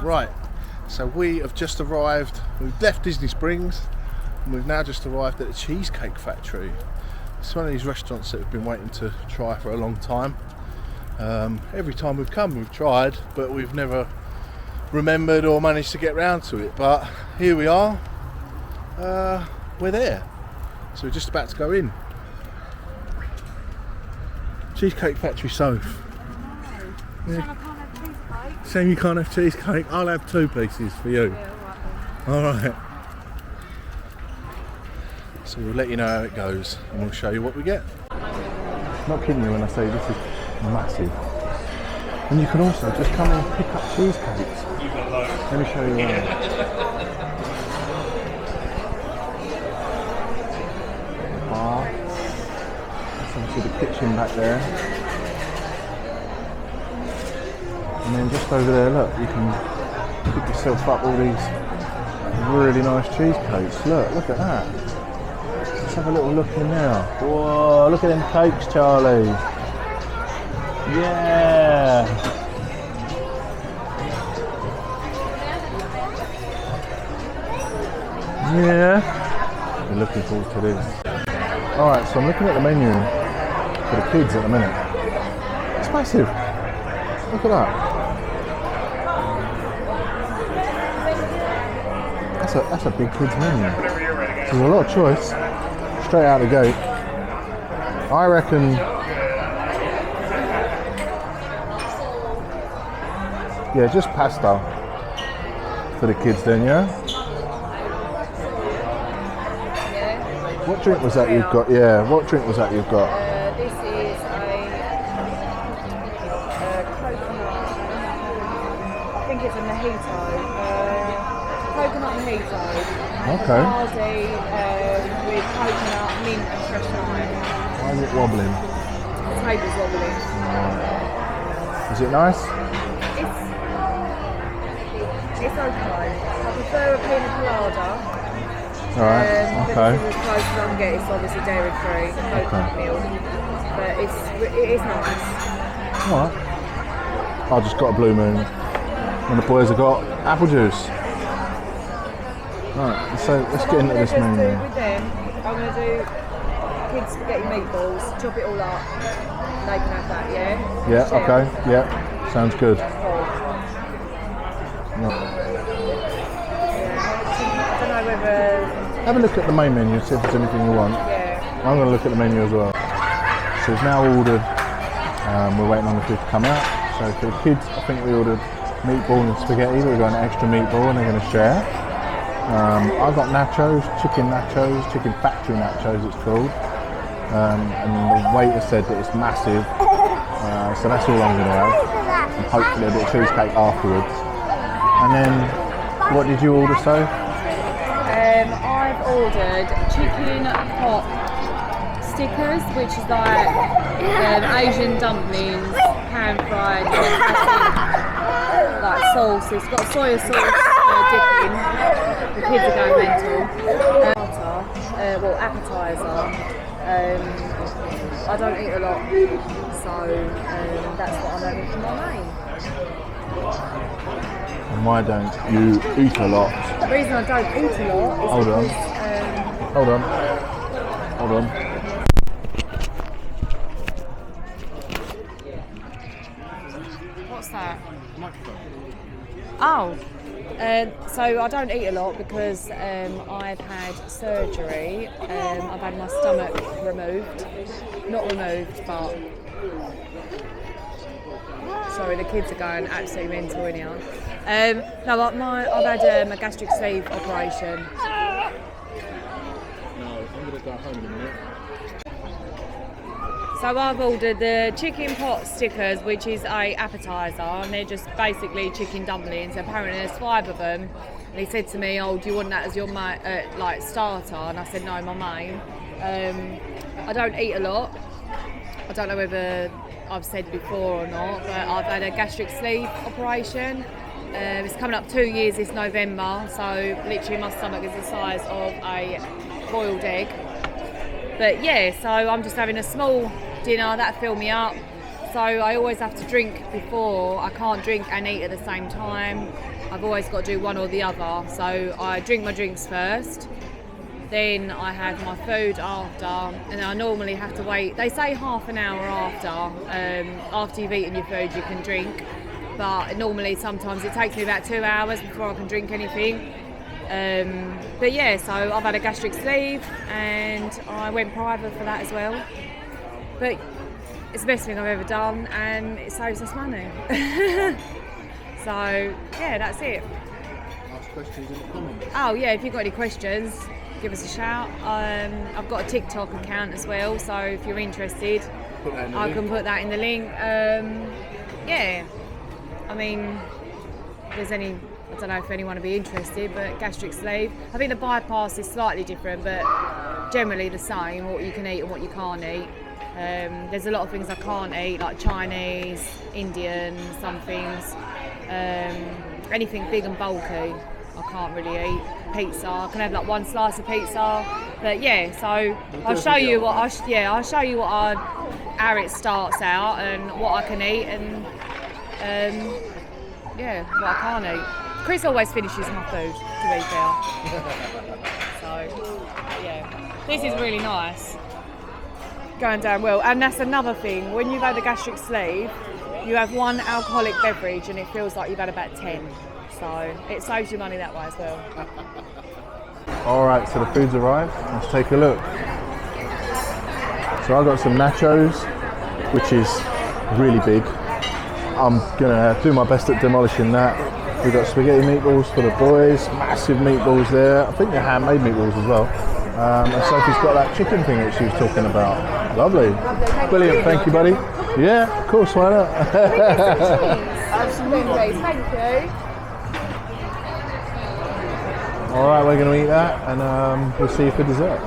Right, so we have just arrived, we've left Disney Springs and we've now just arrived at the Cheesecake Factory. It's one of these restaurants that we've been waiting to try for a long time. Every time we've come we've tried, but we've never remembered or managed to get round to it. But here we are, we're there. So we're just about to go in. Cheesecake Factory, Soph. Yeah. Shame you can't have cheesecake. I'll have 2 pieces for you. Yeah, alright. So we'll let you know how it goes and we'll show you what we get. Not kidding you when I say this is massive. And you can also just come and pick up cheesecakes. Let me show you around. That's obviously the kitchen back there. And then just over there, look, you can pick yourself up all these really nice cheesecakes. Look at that. Let's have a little look in now. Whoa, look at them cakes, Charlie. Yeah. Yeah. We're looking forward to this. Alright, so I'm looking at the menu for the kids at the minute. It's massive. Look at that. That's a big kids menu. There's a lot of choice straight out the gate. I reckon just pasta for the kids then, yeah? What drink was that you've got? Yeah, what drink was that you've got? This is a coconut, I think it's a mojito. Coconut mojito. Okay. Barley with coconut, mint and fresh lime. Why is it wobbling? The table's wobbling. Is it nice? It's okay. I prefer a pina colada. Alright, okay. But this is as close as I can get. It's obviously dairy free, coconut milk. But it is nice. Alright. I just got a Blue Moon. And the boys have got apple juice. Right, so let's get into this menu. With them, I'm going to do kids spaghetti meatballs, chop it all up, they can have that, yeah? Yeah, Share. okay, yeah, sounds good. Cool. No. Yeah. I don't know whether... Have a look at the main menu, see if there's anything you want. Yeah. I'm going to look at the menu as well. So we've now ordered, we're waiting on the food to come out. So for the kids, I think we ordered meatball and spaghetti, we've got an extra meatball and they're going to share. I've got nachos, chicken factory nachos it's called. And the waiter said that it's massive, so that's all I'm going to have. And hopefully a bit of cheesecake afterwards. And then, what did you order, so? I've ordered chicken pot stickers, which is like Asian dumplings, pan fried, like sauce. It's got soy sauce dipping. The kids are going mental. Appetizer. I don't eat a lot, so that's what I'm having for my main. And why don't you eat a lot? The reason I don't eat a lot is Hold on. What's that? Oh. So I don't eat a lot because I've had surgery. I've had my stomach removed. Not removed, but... Sorry, the kids are going absolutely mental in here. No, I've had a gastric sleeve operation. No, I'm going to go home in a minute. So I've ordered the chicken pot stickers, which is a appetizer, and they're just basically chicken dumplings. Apparently there's 5 of them. And he said to me, "Oh, do you want that as your starter?" And I said, "No, my main." I don't eat a lot. I don't know whether I've said before or not, but I've had a gastric sleeve operation. It's coming up 2 years this November, so literally my stomach is the size of a boiled egg. But yeah, so I'm just having a small dinner, that'll fill me up. So I always have to drink before. I can't drink and eat at the same time. I've always got to do one or the other. So I drink my drinks first, then I have my food after, and I normally have to wait. They say half an hour after you've eaten your food you can drink, but normally sometimes it takes me about 2 hours before I can drink anything. But yeah, so I've had a gastric sleeve and I went private for that as well. But it's the best thing I've ever done and it saves us money. So yeah, that's it. Ask questions in the comments. Oh yeah, if you've got any questions, give us a shout. I've got a TikTok account as well, so if you're interested, I can put that in the link. Yeah, I mean, if there's any, I don't know if anyone would be interested, but gastric sleeve. I think the bypass is slightly different, but generally the same, what you can eat and what you can't eat. There's a lot of things I can't eat, like Chinese, Indian, some things. Anything big and bulky, I can't really eat. Pizza, I can have like one slice of pizza, but yeah. So I'll show you what I'll show you how it starts out and what I can eat and yeah, what I can't eat. Chris always finishes my food, to be fair. So yeah, this is really nice. Going down well, and that's another thing. When you've had a gastric sleeve, you have one alcoholic beverage, and it feels like you've had about 10. So it saves you money that way as well. Alright, so the food's arrived. Let's take a look. So I got some nachos, which is really big. I'm gonna do my best at demolishing that. We've got spaghetti meatballs for the boys, massive meatballs there. I think they're handmade meatballs as well. And Sophie's got that chicken thing that she was talking about. Lovely. Brilliant, thank you, buddy. Yeah, of course, why not? Absolutely, thank you. Alright, we're going to eat that and we'll see you for dessert.